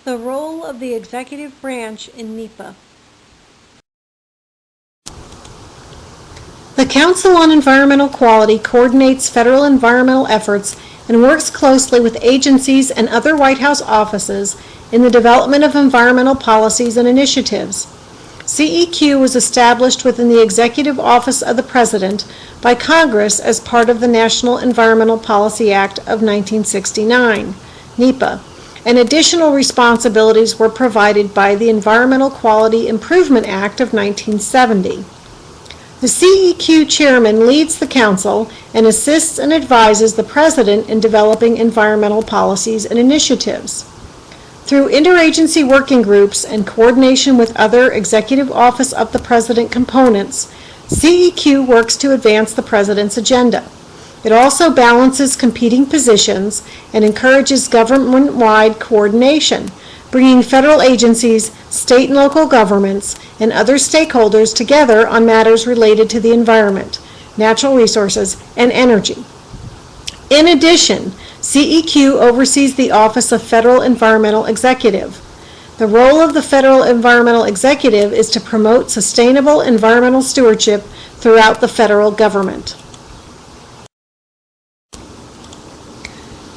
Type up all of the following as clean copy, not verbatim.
The role of the executive branch in NEPA. The Council on Environmental Quality coordinates federal environmental efforts and works closely with agencies and other White House offices in the development of environmental policies and initiatives. CEQ was established within the Executive Office of the President by Congress as part of the National Environmental Policy Act of 1969, NEPA, and additional responsibilities were provided by the Environmental Quality Improvement Act of 1970. The CEQ chairman leads the council and assists and advises the president in developing environmental policies and initiatives. Through interagency working groups and coordination with other Executive Office of the President components, CEQ works to advance the president's agenda. It also balances competing positions and encourages government-wide coordination, bringing federal agencies, state and local governments, and other stakeholders together on matters related to the environment, natural resources, and energy. In addition, CEQ oversees the Office of Federal Environmental Executive. The role of the Federal Environmental Executive is to promote sustainable environmental stewardship throughout the federal government.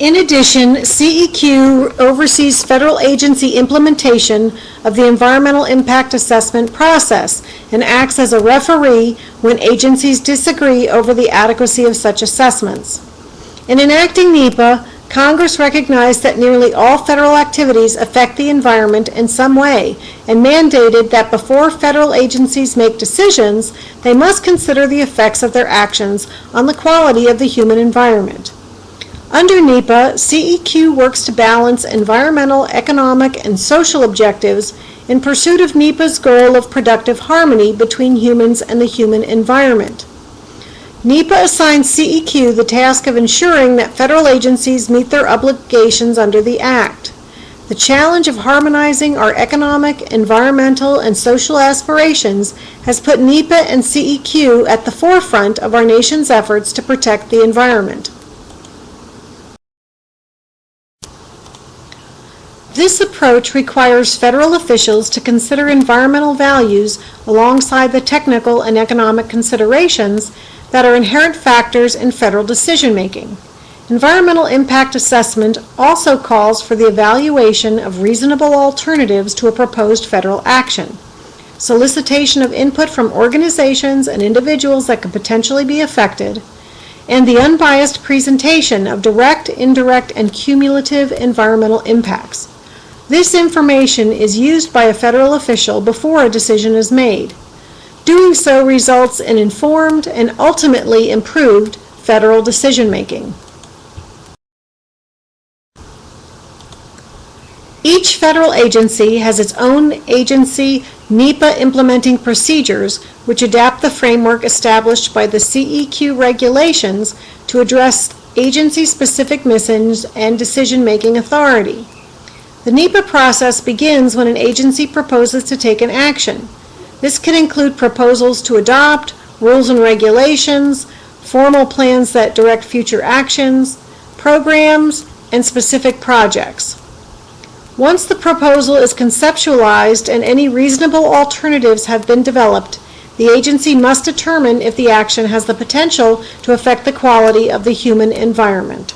In addition, CEQ oversees federal agency implementation of the environmental impact assessment process and acts as a referee when agencies disagree over the adequacy of such assessments. In enacting NEPA, Congress recognized that nearly all federal activities affect the environment in some way and mandated that before federal agencies make decisions, they must consider the effects of their actions on the quality of the human environment. Under NEPA, CEQ works to balance environmental, economic, and social objectives in pursuit of NEPA's goal of productive harmony between humans and the human environment. NEPA assigns CEQ the task of ensuring that federal agencies meet their obligations under the Act. The challenge of harmonizing our economic, environmental, and social aspirations has put NEPA and CEQ at the forefront of our nation's efforts to protect the environment. This approach requires federal officials to consider environmental values alongside the technical and economic considerations that are inherent factors in federal decision-making. Environmental impact assessment also calls for the evaluation of reasonable alternatives to a proposed federal action, solicitation of input from organizations and individuals that could potentially be affected, and the unbiased presentation of direct, indirect, and cumulative environmental impacts. This information is used by a federal official before a decision is made. Doing so results in informed and ultimately improved federal decision-making. Each federal agency has its own agency NEPA implementing procedures which adapt the framework established by the CEQ regulations to address agency-specific missions and decision-making authority. The NEPA process begins when an agency proposes to take an action. This can include proposals to adopt, rules and regulations, formal plans that direct future actions, programs, and specific projects. Once the proposal is conceptualized and any reasonable alternatives have been developed, the agency must determine if the action has the potential to affect the quality of the human environment.